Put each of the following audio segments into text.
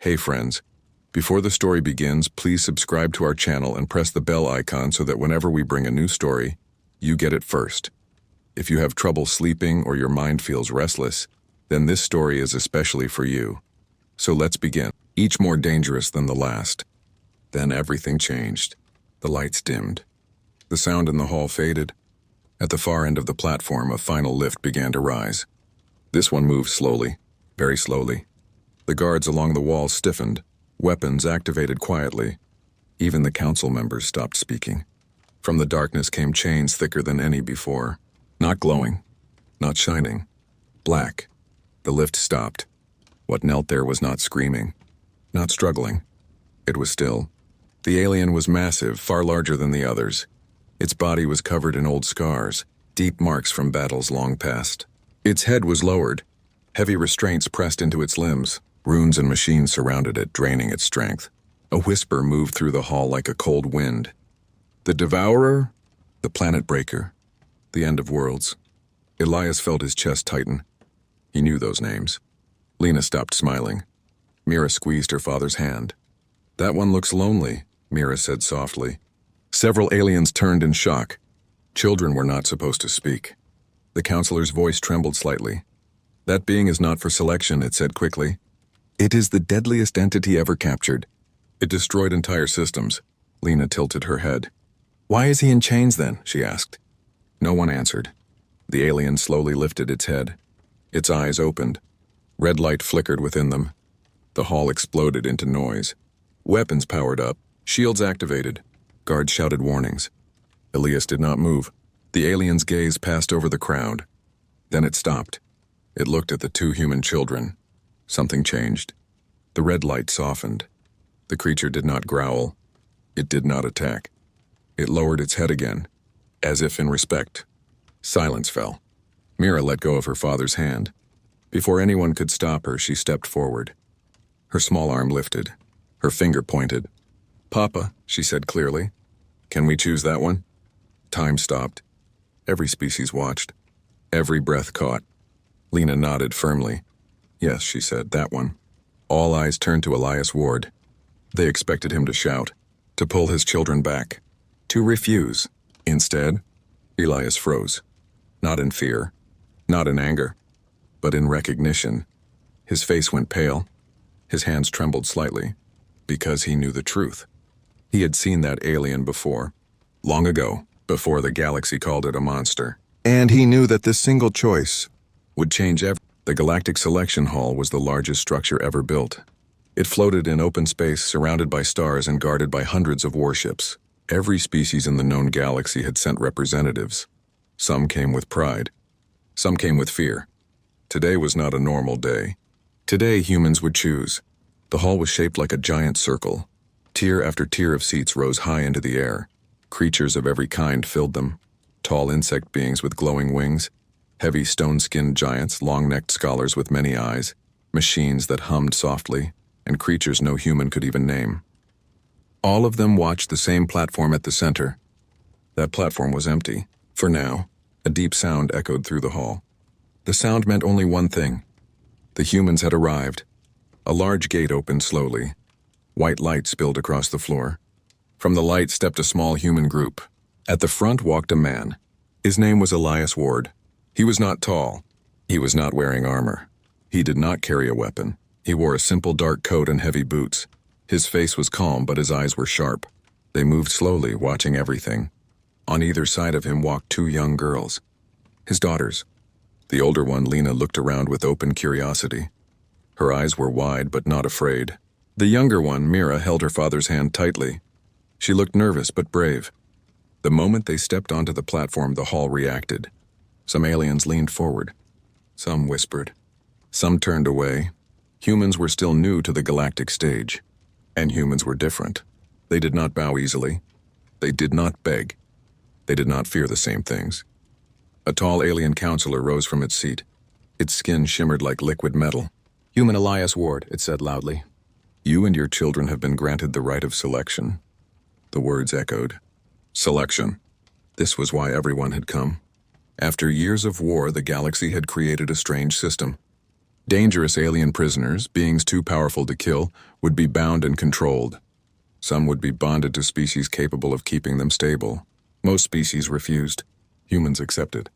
Hey friends, before the story begins, please subscribe to our channel and press the bell icon so that whenever we bring a new story, you get it first. If you have trouble sleeping or your mind feels restless, then this story is especially for you. So let's begin. Each more dangerous than the last. Then everything changed. The lights dimmed. The sound in the hall faded. At the far end of the platform, a final lift began to rise. This one moved slowly, very slowly. The guards along the walls stiffened, weapons activated quietly. Even the council members stopped speaking. From the darkness came chains thicker than any before. Not glowing, not shining, black. The lift stopped. What knelt there was not screaming, not struggling. It was still. The alien was massive, far larger than the others. Its body was covered in old scars, deep marks from battles long past. Its head was lowered. Heavy restraints pressed into its limbs. Runes and machines surrounded it, draining its strength. A whisper moved through the hall like a cold wind. The Devourer? The Planet Breaker? The End of Worlds? Elias felt his chest tighten. He knew those names. Lena stopped smiling. Mira squeezed her father's hand. That one looks lonely, Mira said softly. Several aliens turned in shock. Children were not supposed to speak. The counselor's voice trembled slightly. That being is not for selection, it said quickly. It is the deadliest entity ever captured. It destroyed entire systems. Lena tilted her head. Why is he in chains then? She asked. No one answered. The alien slowly lifted its head. Its eyes opened. Red light flickered within them. The hall exploded into noise. Weapons powered up. Shields activated. Guards shouted warnings. Elias did not move. The alien's gaze passed over the crowd. Then it stopped. It looked at the two human children. Something changed. The red light softened. The creature did not growl. It did not attack. It lowered its head again, as if in respect. Silence fell. Mira let go of her father's hand. Before anyone could stop her, she stepped forward. Her small arm lifted. Her finger pointed. Papa, she said clearly. Can we choose that one? Time stopped. Every species watched. Every breath caught. Lena nodded firmly. Yes, she said, that one. All eyes turned to Elias Ward. They expected him to shout, to pull his children back, to refuse. Instead, Elias froze. Not in fear, not in anger, but in recognition. His face went pale. His hands trembled slightly, because he knew the truth. He had seen that alien before, long ago, before the galaxy called it a monster. And he knew that this single choice would change everything. The Galactic Selection Hall was the largest structure ever built. It floated in open space, surrounded by stars and guarded by hundreds of warships. Every species in the known galaxy had sent representatives. Some came with pride. Some came with fear. Today was not a normal day. Today, humans would choose. The hall was shaped like a giant circle. Tier after tier of seats rose high into the air. Creatures of every kind filled them. Tall insect beings with glowing wings, heavy stone-skinned giants, long-necked scholars with many eyes, machines that hummed softly, and creatures no human could even name. All of them watched the same platform at the center. That platform was empty. For now, a deep sound echoed through the hall. The sound meant only one thing. The humans had arrived. A large gate opened slowly. White light spilled across the floor. From the light stepped a small human group. At the front walked a man. His name was Elias Ward. He was not tall. He was not wearing armor. He did not carry a weapon. He wore a simple dark coat and heavy boots. His face was calm, but his eyes were sharp. They moved slowly, watching everything. On either side of him walked two young girls. His daughters. The older one, Lena, looked around with open curiosity. Her eyes were wide, but not afraid. The younger one, Mira, held her father's hand tightly. She looked nervous, but brave. The moment they stepped onto the platform, the hall reacted. Some aliens leaned forward. Some whispered. Some turned away. Humans were still new to the galactic stage. And humans were different. They did not bow easily. They did not beg. They did not fear the same things. A tall alien counselor rose from its seat. Its skin shimmered like liquid metal. Human Elias Ward, it said loudly. You and your children have been granted the right of selection. The words echoed. Selection. This was why everyone had come. After years of war, the galaxy had created a strange system. Dangerous alien prisoners, beings too powerful to kill, would be bound and controlled. Some would be bonded to species capable of keeping them stable. Most species refused. Humans accepted.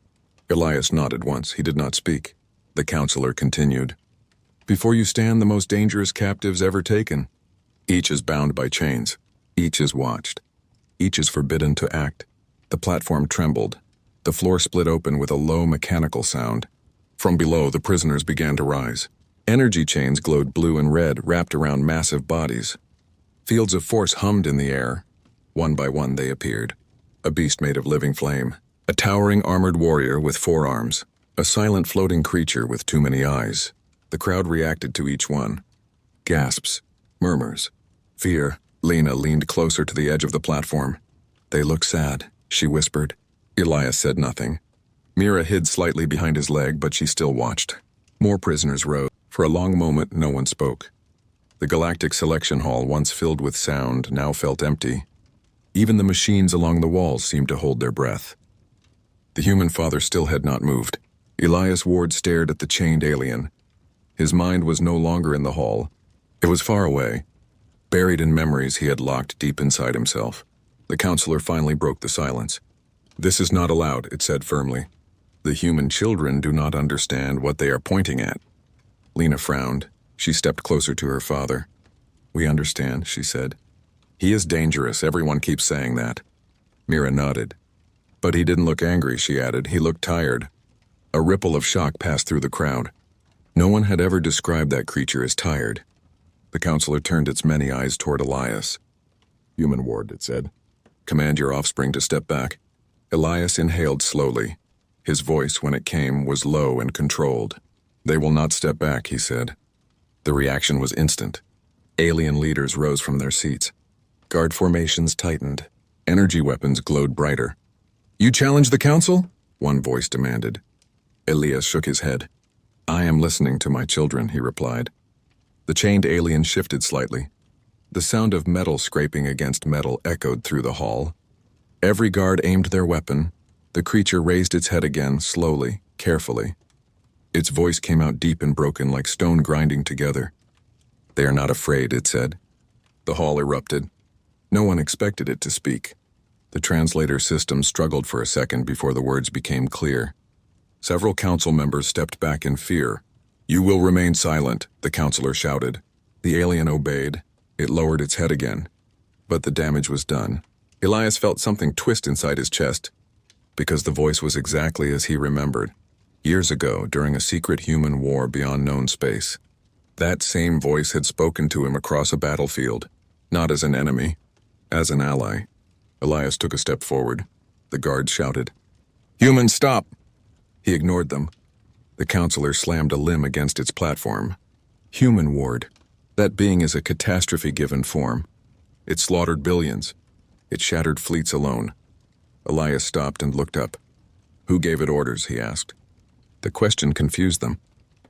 Elias nodded once. He did not speak. The counselor continued. Before you stand the most dangerous captives ever taken. Each is bound by chains. Each is watched. Each is forbidden to act. The platform trembled. The floor split open with a low mechanical sound. From below, the prisoners began to rise. Energy chains glowed blue and red, wrapped around massive bodies. Fields of force hummed in the air. One by one they appeared. A beast made of living flame. A towering armored warrior with 4 arms. A silent floating creature with too many eyes. The crowd reacted to each one. Gasps. Murmurs. Fear. Lena leaned closer to the edge of the platform. They look sad, she whispered. Elias said nothing. Mira hid slightly behind his leg, but she still watched. More prisoners rose. For a long moment, no one spoke. The Galactic Selection Hall, once filled with sound, now felt empty. Even the machines along the walls seemed to hold their breath. The human father still had not moved. Elias Ward stared at the chained alien. His mind was no longer in the hall. It was far away, buried in memories he had locked deep inside himself. The counselor finally broke the silence. This is not allowed, it said firmly. The human children do not understand what they are pointing at. Lena frowned. She stepped closer to her father. We understand, she said. He is dangerous, everyone keeps saying that. Mira nodded. But he didn't look angry, she added. He looked tired. A ripple of shock passed through the crowd. No one had ever described that creature as tired. The counselor turned its many eyes toward Elias. Human Ward, it said. Command your offspring to step back. Elias inhaled slowly. His voice, when it came, was low and controlled. They will not step back, he said. The reaction was instant. Alien leaders rose from their seats. Guard formations tightened. Energy weapons glowed brighter. You challenge the council? One voice demanded. Elias shook his head. I am listening to my children, he replied. The chained alien shifted slightly. The sound of metal scraping against metal echoed through the hall. Every guard aimed their weapon. The creature raised its head again, slowly, carefully. Its voice came out deep and broken like stone grinding together. They are not afraid, it said. The hall erupted. No one expected it to speak. The translator system struggled for a second before the words became clear. Several council members stepped back in fear. You will remain silent, the counselor shouted. The alien obeyed. It lowered its head again. But the damage was done. Elias felt something twist inside his chest, because the voice was exactly as he remembered, years ago during a secret human war beyond known space. That same voice had spoken to him across a battlefield, not as an enemy, as an ally. Elias took a step forward. The guards shouted, Humans, stop! He ignored them. The counselor slammed a limb against its platform. Human Ward. That being is a catastrophe-given form. It slaughtered billions. It shattered fleets alone. Elias stopped and looked up. Who gave it orders, he asked. The question confused them.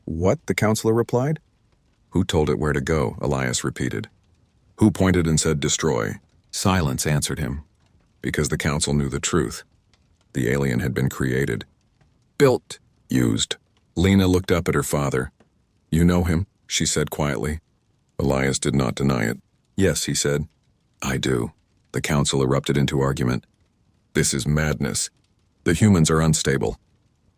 What? The counselor replied. Who told it where to go? Elias repeated. Who pointed and said destroy? Silence answered him. Because the council knew the truth. The alien had been created. Built. Used. Lena looked up at her father. You know him, she said quietly. Elias did not deny it. Yes, he said. I do. The council erupted into argument. This is madness. The humans are unstable.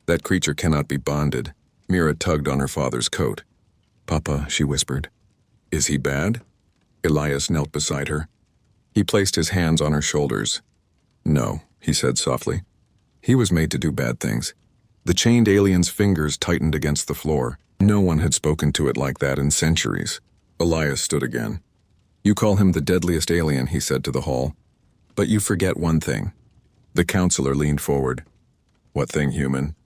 That creature cannot be bonded. Mira tugged on her father's coat. Papa, she whispered. Is he bad? Elias knelt beside her. He placed his hands on her shoulders. No, he said softly. He was made to do bad things. The chained alien's fingers tightened against the floor. No one had spoken to it like that in centuries. Elias stood again. You call him the deadliest alien, he said to the hall. But you forget one thing. The counselor leaned forward. What thing, human?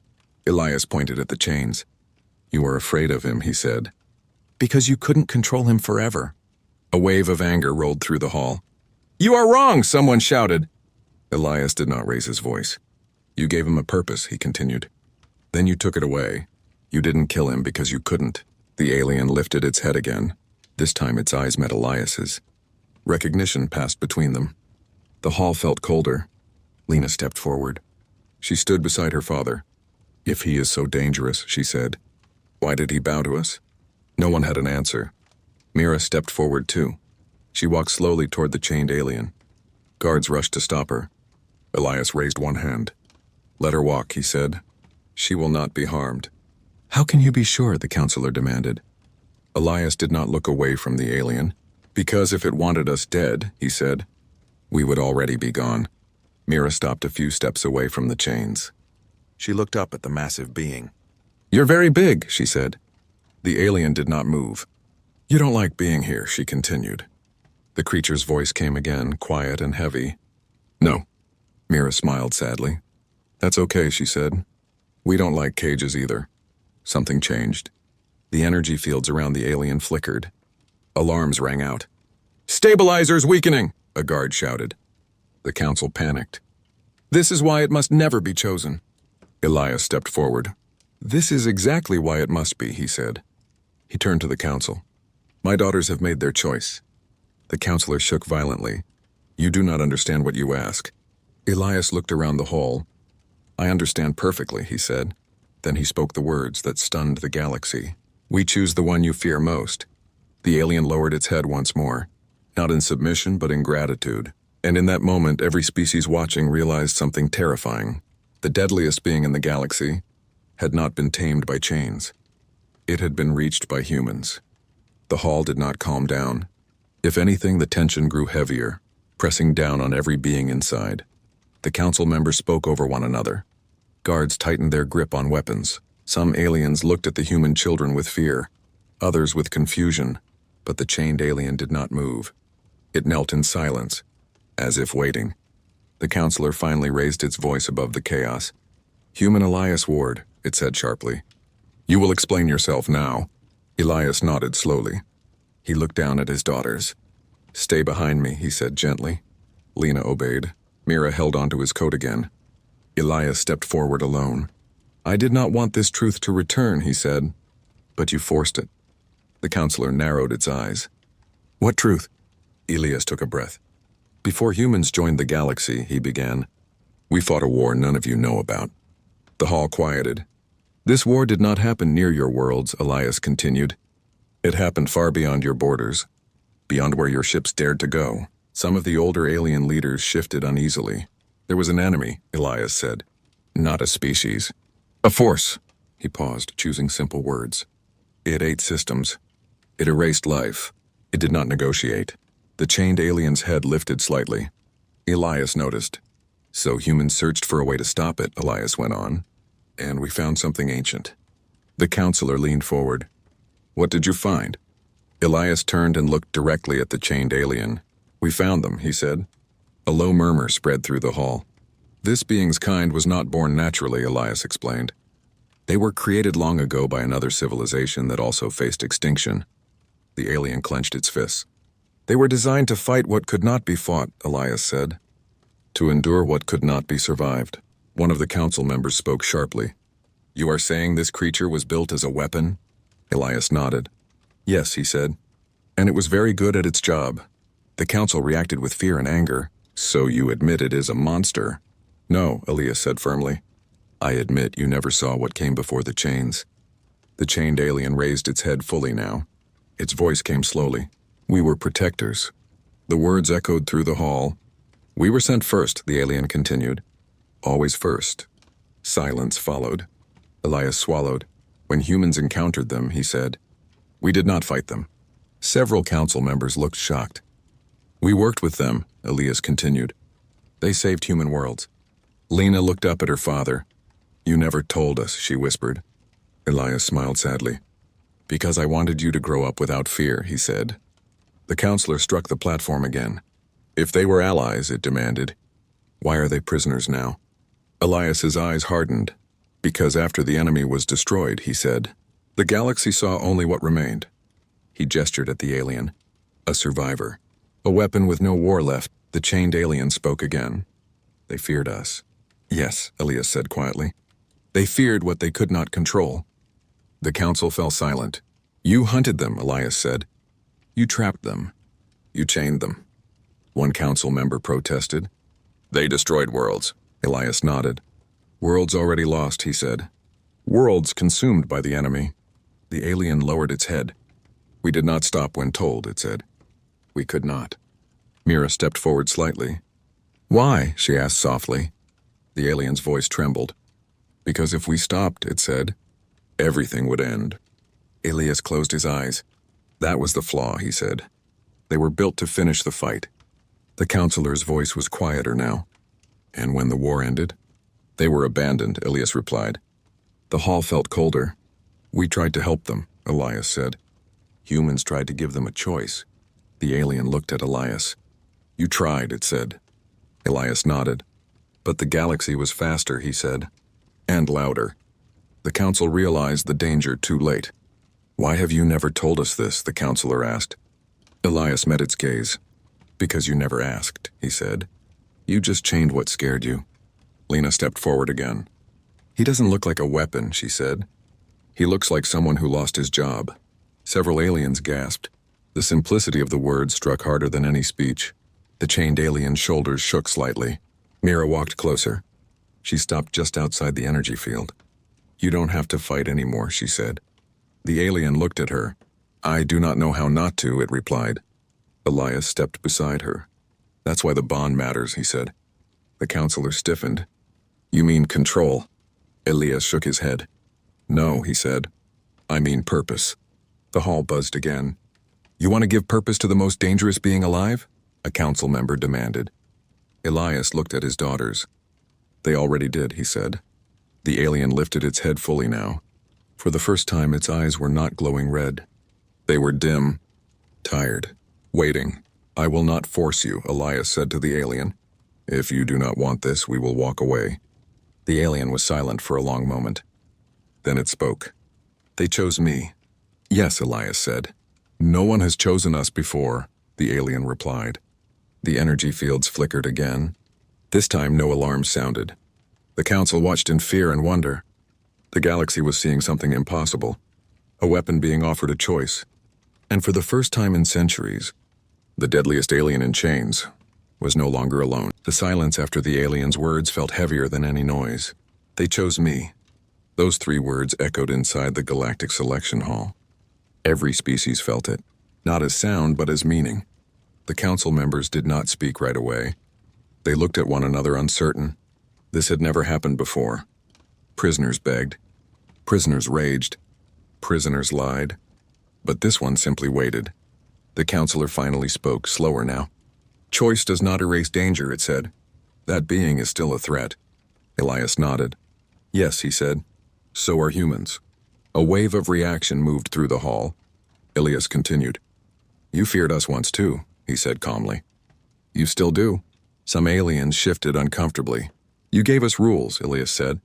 Elias pointed at the chains. You are afraid of him, he said. Because you couldn't control him forever. A wave of anger rolled through the hall. You are wrong, someone shouted. Elias did not raise his voice. You gave him a purpose, he continued. Then you took it away. You didn't kill him because you couldn't. The alien lifted its head again. This time its eyes met Elias's. Recognition passed between them. The hall felt colder. Lena stepped forward. She stood beside her father. If he is so dangerous, she said, Why did he bow to us? No one had an answer. Mira stepped forward too. She walked slowly toward the chained alien. Guards rushed to stop her. Elias raised one hand. Let her walk, he said. She will not be harmed. How can you be sure? The counselor demanded. Elias did not look away from the alien. Because if it wanted us dead, he said, we would already be gone. Mira stopped a few steps away from the chains. She looked up at the massive being. You're very big, she said. The alien did not move. You don't like being here, she continued. The creature's voice came again, quiet and heavy. No. Mira smiled sadly. That's okay, she said. We don't like cages either. Something changed. The energy fields around the alien flickered. Alarms rang out. Stabilizers weakening, a guard shouted. The council panicked. This is why it must never be chosen. Elias stepped forward. This is exactly why it must be, he said. He turned to the council. My daughters have made their choice. The counselor shook violently. You do not understand what you ask. Elias looked around the hall. I understand perfectly, he said. Then he spoke the words that stunned the galaxy. We choose the one you fear most. The alien lowered its head once more, not in submission but in gratitude. And in that moment, every species watching realized something terrifying. The deadliest being in the galaxy had not been tamed by chains. It had been reached by humans. The hall did not calm down. If anything, the tension grew heavier, pressing down on every being inside. The council members spoke over one another. Guards tightened their grip on weapons. Some aliens looked at the human children with fear, others with confusion, but the chained alien did not move. It knelt in silence, as if waiting. The counselor finally raised its voice above the chaos. Human Elias Ward, it said sharply. You will explain yourself now. Elias nodded slowly. He looked down at his daughters. Stay behind me, he said gently. Lena obeyed. Mira held onto his coat again. Elias stepped forward alone. I did not want this truth to return, he said. But you forced it. The counselor narrowed its eyes. What truth? Elias took a breath. Before humans joined the galaxy, he began, we fought a war none of you know about. The hall quieted. This war did not happen near your worlds, Elias continued. It happened far beyond your borders, beyond where your ships dared to go. Some of the older alien leaders shifted uneasily. There was an enemy, Elias said. Not a species. A force. He paused, choosing simple words. It ate systems. It erased life. It did not negotiate. The chained alien's head lifted slightly. Elias noticed. So humans searched for a way to stop it, Elias went on. And we found something ancient. The counselor leaned forward. What did you find? Elias turned and looked directly at the chained alien. We found them, he said. A low murmur spread through the hall. This being's kind was not born naturally, Elias explained. They were created long ago by another civilization that also faced extinction. The alien clenched its fists. They were designed to fight what could not be fought, Elias said. To endure what could not be survived. One of the council members spoke sharply. You are saying this creature was built as a weapon? Elias nodded. Yes, he said. And it was very good at its job. The council reacted with fear and anger. So you admit it is a monster? No, Elias said firmly. I admit you never saw what came before the chains. The chained alien raised its head fully now. Its voice came slowly. We were protectors. The words echoed through the hall. We were sent first, the alien continued. Always first. Silence followed. Elias swallowed. When humans encountered them, he said, we did not fight them. Several council members looked shocked. We worked with them, Elias continued. They saved human worlds. Lena looked up at her father. You never told us, she whispered. Elias smiled sadly. Because I wanted you to grow up without fear, he said. The counselor struck the platform again. If they were allies, it demanded, why are they prisoners now? Elias's eyes hardened. Because after the enemy was destroyed, he said, the galaxy saw only what remained. He gestured at the alien. A survivor. A weapon with no war left. The chained alien spoke again. They feared us. Yes, Elias said quietly. They feared what they could not control. The council fell silent. You hunted them, Elias said. You trapped them. You chained them. One council member protested. They destroyed worlds. Elias nodded. Worlds already lost, he said. Worlds consumed by the enemy. The alien lowered its head. We did not stop when told, it said. We could not. Mira stepped forward slightly. Why? She asked softly. The alien's voice trembled. Because if we stopped, it said, everything would end. Elias closed his eyes. That was the flaw, he said. They were built to finish the fight. The counselor's voice was quieter now. And when the war ended? They were abandoned, Elias replied. The hall felt colder. We tried to help them, Elias said. Humans tried to give them a choice. The alien looked at Elias. You tried, it said. Elias nodded. But the galaxy was faster, he said. And louder. The council realized the danger too late. Why have you never told us this? The counselor asked. Elias met its gaze. Because you never asked, he said. You just chained what scared you. Lena stepped forward again. He doesn't look like a weapon, she said. He looks like someone who lost his job. Several aliens gasped. The simplicity of the words struck harder than any speech. The chained alien's shoulders shook slightly. Mira walked closer. She stopped just outside the energy field. You don't have to fight anymore, she said. The alien looked at her. I do not know how not to, it replied. Elias stepped beside her. That's why the bond matters, he said. The counselor stiffened. You mean control? Elias shook his head. No, he said. I mean purpose. The hall buzzed again. You want to give purpose to the most dangerous being alive? A council member demanded. Elias looked at his daughters. They already did, he said. The alien lifted its head fully now. For the first time, its eyes were not glowing red. They were dim, tired, waiting. I will not force you, Elias said to the alien. If you do not want this, we will walk away. The alien was silent for a long moment. Then it spoke. They chose me. Yes, Elias said. No one has chosen us before, the alien replied. The energy fields flickered again. This time no alarm sounded. The council watched in fear and wonder. The galaxy was seeing something impossible. A weapon being offered a choice. And for the first time in centuries, the deadliest alien in chains was no longer alone. The silence after the alien's words felt heavier than any noise. They chose me. Those 3 words echoed inside the Galactic Selection Hall. Every species felt it, not as sound but as meaning. The council members did not speak right away. They looked at one another uncertain. This had never happened before. Prisoners begged. Prisoners raged. Prisoners lied. But this one simply waited. The counselor finally spoke, slower now. Choice does not erase danger, it said. That being is still a threat. Elias nodded. Yes, he said. So are humans. A wave of reaction moved through the hall. Elias continued. You feared us once too, he said calmly. You still do. Some aliens shifted uncomfortably. You gave us rules, Elias said.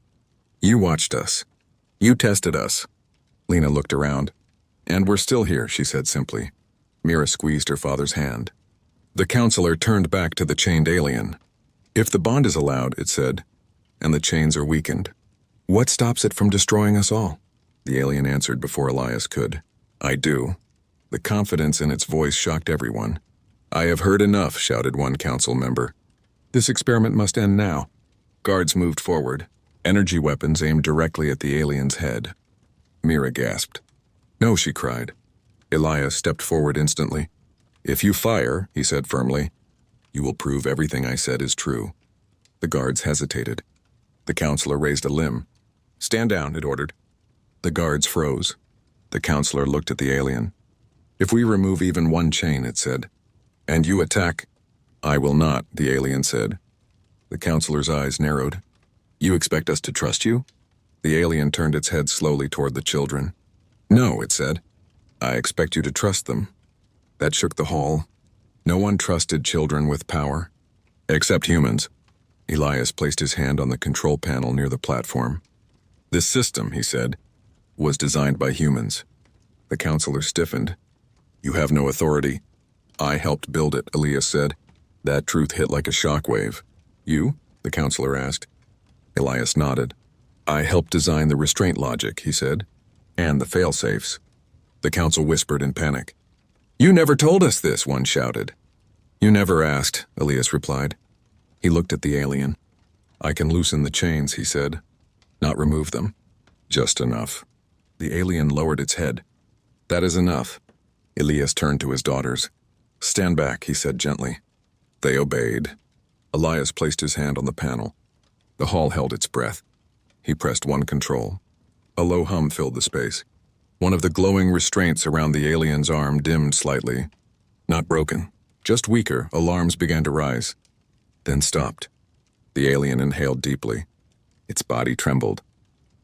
You watched us. You tested us. Lena looked around. And we're still here, she said simply. Mira squeezed her father's hand. The counselor turned back to the chained alien. If the bond is allowed, it said, and the chains are weakened, what stops it from destroying us all? The alien answered before Elias could. I do. The confidence in its voice shocked everyone. I have heard enough, shouted one council member. This experiment must end now. Guards moved forward, energy weapons aimed directly at the alien's head. Mira gasped. No, she cried. Elias stepped forward instantly. If you fire, he said firmly, you will prove everything I said is true. The guards hesitated. The counselor raised a limb. Stand down, it ordered. The guards froze. The counselor looked at the alien. If we remove even one chain, it said, and you attack, I will not, the alien said. The counselor's eyes narrowed. You expect us to trust you? The alien turned its head slowly toward the children. No, it said. I expect you to trust them. That shook the hall. No one trusted children with power. Except humans. Elias placed his hand on the control panel near the platform. This system, he said, was designed by humans. The counselor stiffened. You have no authority. I helped build it, Elias said. That truth hit like a shockwave. You? The counselor asked. Elias nodded. I helped design the restraint logic, he said, and the fail-safes. The council whispered in panic. You never told us this, one shouted. You never asked, Elias replied. He looked at the alien. I can loosen the chains, he said. Not remove them. Just enough. The alien lowered its head. "That is enough." Elias turned to his daughters. "Stand back," he said gently. They obeyed. Elias placed his hand on the panel. The hall held its breath. He pressed one control. A low hum filled the space. One of the glowing restraints around the alien's arm dimmed slightly. Not broken, just weaker, alarms began to rise. Then stopped. The alien inhaled deeply. Its body trembled.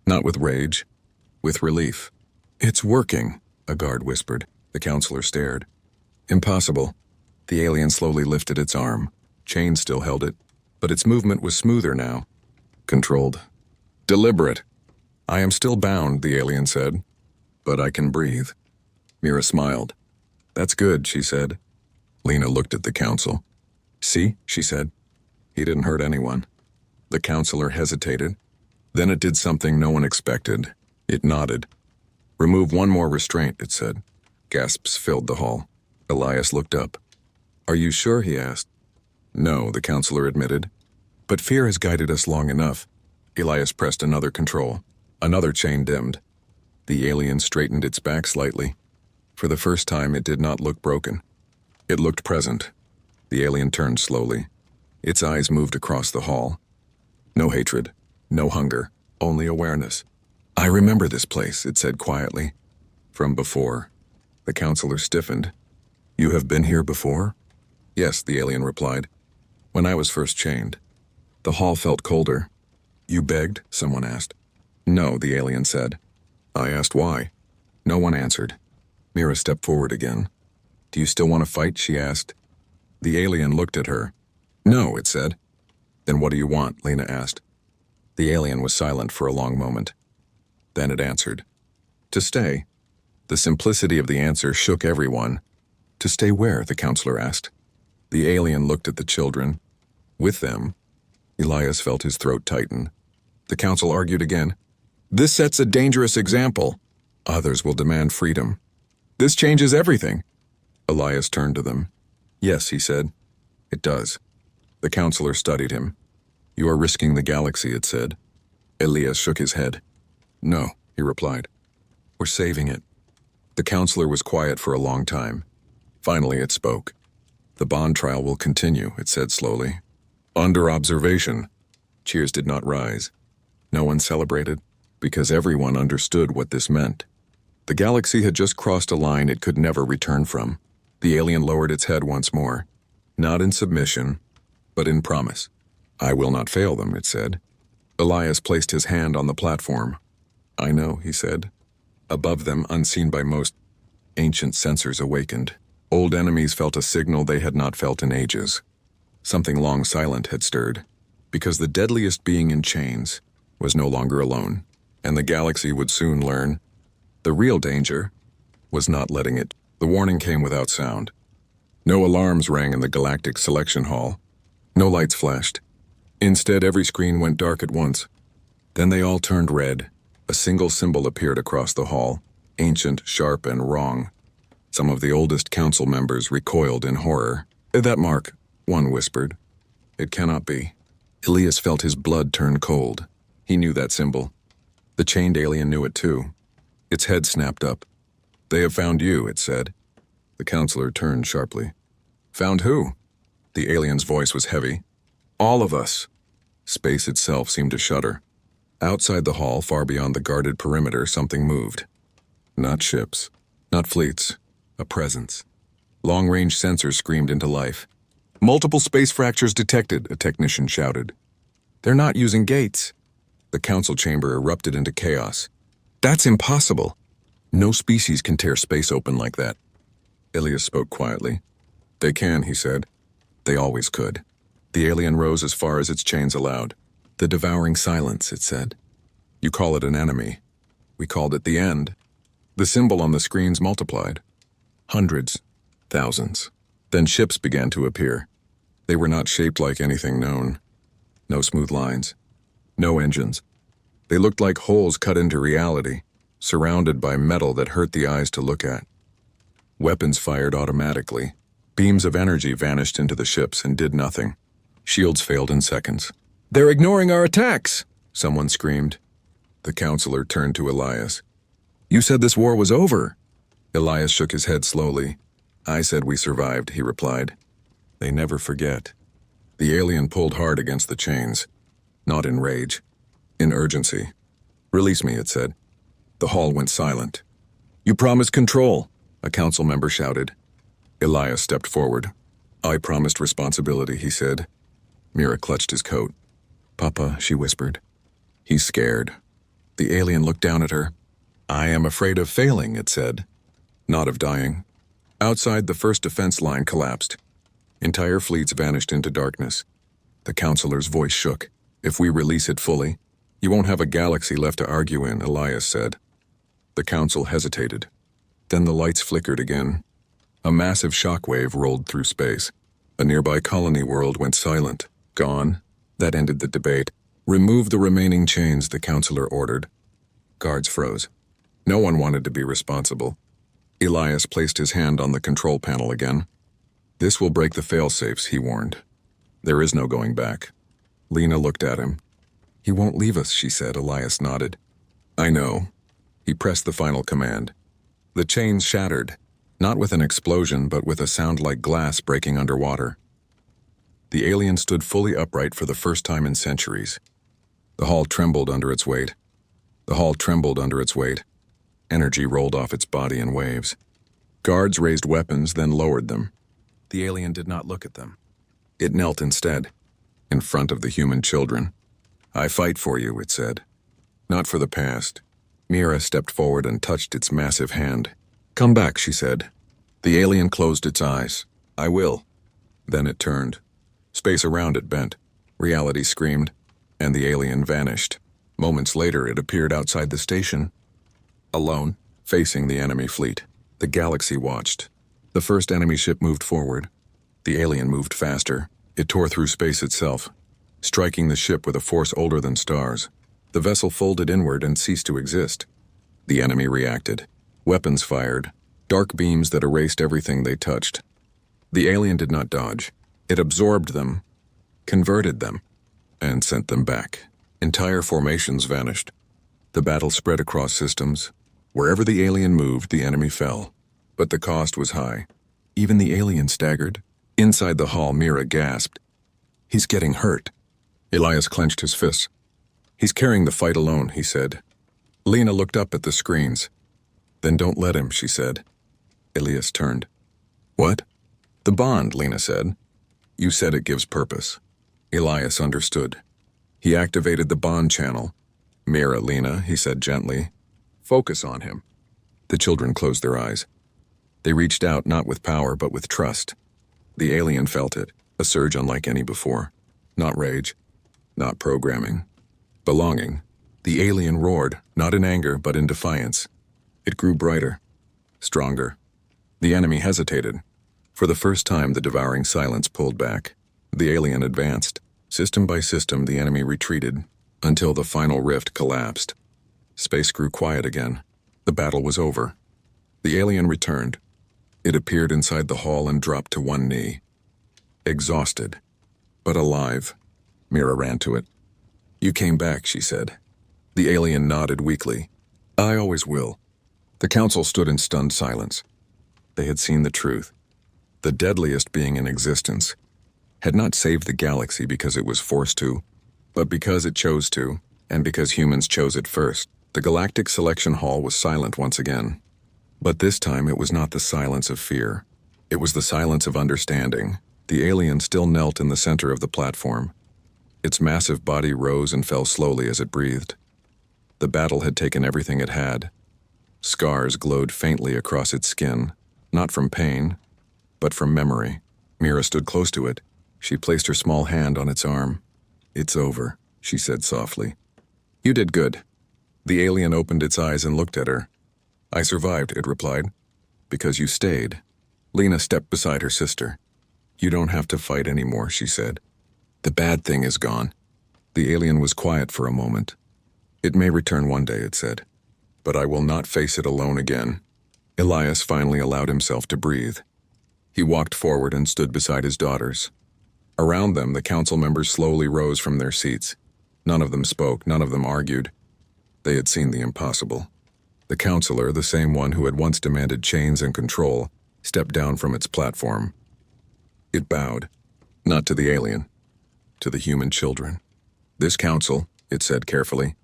Not with rage, with relief. "It's working," a guard whispered. The counselor stared. "Impossible." The alien slowly lifted its arm. Chains still held it, but its movement was smoother now. Controlled. Deliberate. "I am still bound," the alien said, "but I can breathe." Mira smiled. "That's good," she said. Lena looked at the council. "See," she said. "He didn't hurt anyone." The counselor hesitated. Then it did something no one expected. It nodded. "Remove one more restraint," it said. Gasps filled the hall. Elias looked up. "Are you sure?" he asked. "No," the counselor admitted. "But fear has guided us long enough." Elias pressed another control. Another chain dimmed. The alien straightened its back slightly. For the first time, it did not look broken. It looked present. The alien turned slowly. Its eyes moved across the hall. No hatred, no hunger, only awareness. "I remember this place," it said quietly. "From before." The counselor stiffened. "You have been here before?" "Yes," the alien replied. "When I was first chained." The hall felt colder. "You begged?" someone asked. "No," the alien said. I asked why. No one answered. Mira stepped forward again. "Do you still want to fight?" she asked. The alien looked at her. "No," it said. "Then what do you want?" Lena asked. The alien was silent for a long moment. Then it answered. "To stay." The simplicity of the answer shook everyone. "To stay where?" the counselor asked. The alien looked at the children. "With them." Elias felt his throat tighten. The council argued again. "This sets a dangerous example. Others will demand freedom. This changes everything." Elias turned to them. "Yes," he said. "It does." The counselor studied him. "You are risking the galaxy," it said. Elias shook his head. "No," he replied. "We're saving it." The counselor was quiet for a long time. Finally it spoke. "The bond trial will continue," it said slowly. "Under observation." Cheers did not rise. No one celebrated, because everyone understood what this meant. The galaxy had just crossed a line it could never return from. The alien lowered its head once more. Not in submission, but in promise. "I will not fail them," it said. Elias placed his hand on the platform. "I know," he said. Above them, unseen by most, ancient sensors awakened. Old enemies felt a signal they had not felt in ages. Something long silent had stirred, because the deadliest being in chains was no longer alone, and the galaxy would soon learn. The real danger was not letting it. The warning came without sound. No alarms rang in the Galactic Selection Hall. No lights flashed. Instead, every screen went dark at once. Then they all turned red. A single symbol appeared across the hall, ancient, sharp, and wrong. Some of the oldest council members recoiled in horror. "That mark," one whispered. "It cannot be." Elias felt his blood turn cold. He knew that symbol. The chained alien knew it too. Its head snapped up. "They have found you," it said. The counselor turned sharply. "Found who?" The alien's voice was heavy. "All of us." Space itself seemed to shudder. Outside the hall, far beyond the guarded perimeter, something moved. Not ships, not fleets, a presence. Long-range sensors screamed into life. "Multiple space fractures detected," a technician shouted. "They're not using gates." The council chamber erupted into chaos. "That's impossible. No species can tear space open like that." Elias spoke quietly. "They can," he said. "They always could." The alien rose as far as its chains allowed. "The devouring silence," it said. "You call it an enemy. We called it the end." The symbol on the screens multiplied. Hundreds, thousands. Then ships began to appear. They were not shaped like anything known. No smooth lines. No engines. They looked like holes cut into reality, surrounded by metal that hurt the eyes to look at. Weapons fired automatically. Beams of energy vanished into the ships and did nothing. Shields failed in seconds. "They're ignoring our attacks!" someone screamed. The counselor turned to Elias. You said this war was over. Elias shook his head slowly. I said we survived, he replied. They never forget. The alien pulled hard against the chains. Not in rage. In urgency. Release me, it said. The hall went silent. You promised control, a council member shouted. Elias stepped forward. I promised responsibility, he said. Mira clutched his coat. Papa, she whispered. He's scared. The alien looked down at her. I am afraid of failing, it said. Not of dying. Outside, the first defense line collapsed. Entire fleets vanished into darkness. The counselor's voice shook. If we release it fully, you won't have a galaxy left to argue in, Elias said. The council hesitated. Then the lights flickered again. A massive shockwave rolled through space. A nearby colony world went silent. Gone. That ended the debate. Remove the remaining chains, the counselor ordered. Guards froze. No one wanted to be responsible. Elias placed his hand on the control panel again. This will break the fail-safes, he warned. There is no going back. Lena looked at him. He won't leave us, she said. Elias nodded. I know. He pressed the final command. The chains shattered, not with an explosion, but with a sound like glass breaking underwater. The alien stood fully upright for the first time in centuries. The hall trembled under its weight. The hall trembled under its weight. Energy rolled off its body in waves. Guards raised weapons, then lowered them. The alien did not look at them. It knelt instead, in front of the human children. I fight for you, it said. Not for the past. Mira stepped forward and touched its massive hand. Come back, she said. The alien closed its eyes. I will. Then it turned. Space around it bent. Reality screamed, and the alien vanished. Moments later, it appeared outside the station. Alone, facing the enemy fleet. The galaxy watched. The first enemy ship moved forward. The alien moved faster. It tore through space itself, striking the ship with a force older than stars. The vessel folded inward and ceased to exist. The enemy reacted. Weapons fired, dark beams that erased everything they touched. The alien did not dodge. It absorbed them, converted them, and sent them back. Entire formations vanished. The battle spread across systems. Wherever the alien moved, the enemy fell. But the cost was high. Even the alien staggered. Inside the hall, Mira gasped. He's getting hurt. Elias clenched his fists. He's carrying the fight alone, he said. Lena looked up at the screens. Then don't let him, she said. Elias turned. What? The bond, Lena said. You said it gives purpose. Elias understood. He activated the bond channel. Mira, Lena, he said gently. Focus on him. The children closed their eyes. They reached out not with power but with trust. The alien felt it, a surge unlike any before. Not rage, not programming. Belonging. The alien roared, not in anger but in defiance. It grew brighter, stronger. The enemy hesitated. For the first time, the devouring silence pulled back. The alien advanced. System by system, the enemy retreated, until the final rift collapsed. Space grew quiet again. The battle was over. The alien returned. It appeared inside the hall and dropped to one knee. Exhausted, but alive. Mira ran to it. You came back, she said. The alien nodded weakly. I always will. The council stood in stunned silence. They had seen the truth. The deadliest being in existence had not saved the galaxy because it was forced to, but because it chose to, and because humans chose it first. The Galactic Selection Hall was silent once again. But this time it was not the silence of fear. It was the silence of understanding. The alien still knelt in the center of the platform. Its massive body rose and fell slowly as it breathed. The battle had taken everything it had. Scars glowed faintly across its skin, not from pain, but from memory. Mira stood close to it. She placed her small hand on its arm. It's over, she said softly. You did good. The alien opened its eyes and looked at her. I survived, it replied, because you stayed. Lena stepped beside her sister. You don't have to fight anymore, she said. The bad thing is gone. The alien was quiet for a moment. It may return one day, it said, but I will not face it alone again. Elias finally allowed himself to breathe. He walked forward and stood beside his daughters. Around them, the council members slowly rose from their seats. None of them spoke, none of them argued. They had seen the impossible. The counselor, the same one who had once demanded chains and control, stepped down from its platform. It bowed, not to the alien, to the human children. This council, it said carefully,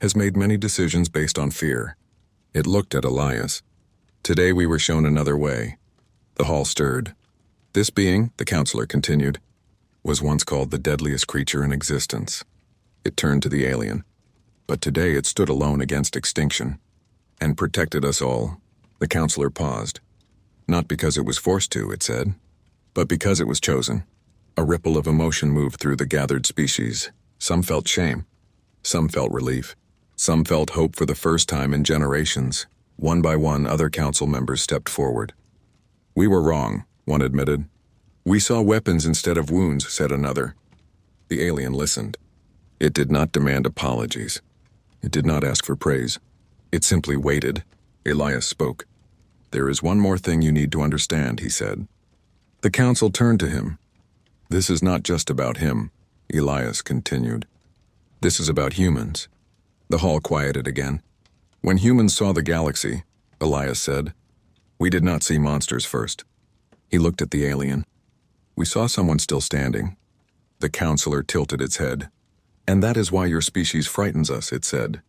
has made many decisions based on fear. It looked at Elias. Today we were shown another way. The hall stirred. This being, the counselor continued, was once called the deadliest creature in existence. It turned to the alien. But today it stood alone against extinction and protected us all. The counselor paused. Not because it was forced to, it said, but because it was chosen. A ripple of emotion moved through the gathered species. Some felt shame. Some felt relief. Some felt hope for the first time in generations. One by one, other council members stepped forward. We were wrong, one admitted. We saw weapons instead of wounds, said another. The alien listened. It did not demand apologies. It did not ask for praise. It simply waited. Elias spoke. There is one more thing you need to understand, he said. The council turned to him. This is not just about him, Elias continued. This is about humans. The hall quieted again. When humans saw the galaxy, Elias said, we did not see monsters first. He looked at the alien. We saw someone still standing. The counselor tilted its head. And that is why your species frightens us, it said.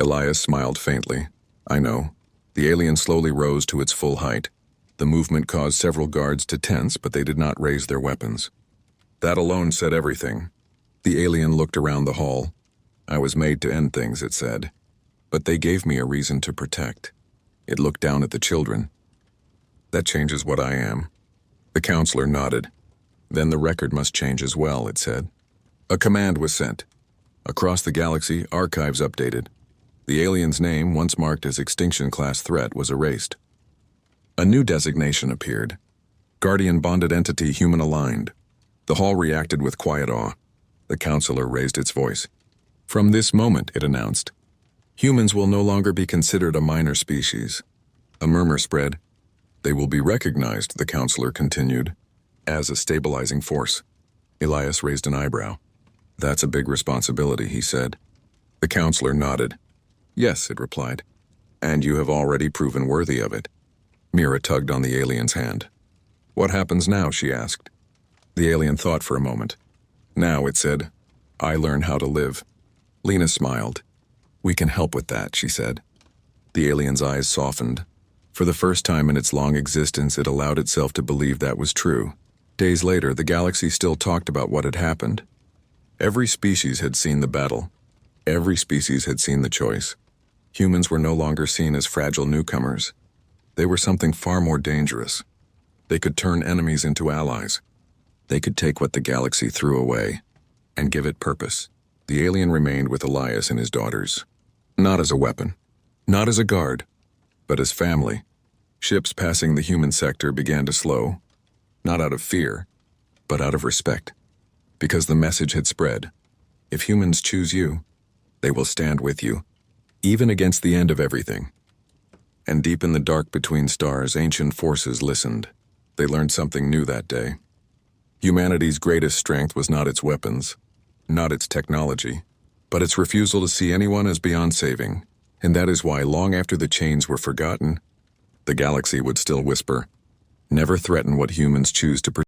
Elias smiled faintly. I know. The alien slowly rose to its full height. The movement caused several guards to tense, but they did not raise their weapons. That alone said everything. The alien looked around the hall. I was made to end things, it said. But they gave me a reason to protect. It looked down at the children. That changes what I am. The counselor nodded. Then the record must change as well, it said. A command was sent. Across the galaxy, archives updated. The alien's name, once marked as extinction class threat, was erased. A new designation appeared. Guardian bonded entity human aligned. The hall reacted with quiet awe. The counselor raised its voice. From this moment, it announced, humans will no longer be considered a minor species. A murmur spread. They will be recognized, the counselor continued, as a stabilizing force. Elias raised an eyebrow. That's a big responsibility, he said. The counselor nodded. Yes, it replied. And you have already proven worthy of it. Mira tugged on the alien's hand. What happens now, she asked. The alien thought for a moment. Now, it said, I learn how to live. Lena smiled. We can help with that, she said. The alien's eyes softened. For the first time in its long existence, it allowed itself to believe that was true. Days later, the galaxy still talked about what had happened. Every species had seen the battle. Every species had seen the choice. Humans were no longer seen as fragile newcomers. They were something far more dangerous. They could turn enemies into allies. They could take what the galaxy threw away and give it purpose. The alien remained with Elias and his daughters. Not as a weapon, not as a guard, but as family. Ships passing the human sector began to slow, not out of fear, but out of respect. Because the message had spread. If humans choose you, they will stand with you, even against the end of everything. And deep in the dark between stars, ancient forces listened. They learned something new that day. Humanity's greatest strength was not its weapons, not its technology, but its refusal to see anyone as beyond saving. And that is why, long after the chains were forgotten, the galaxy would still whisper, never threaten what humans choose to protect.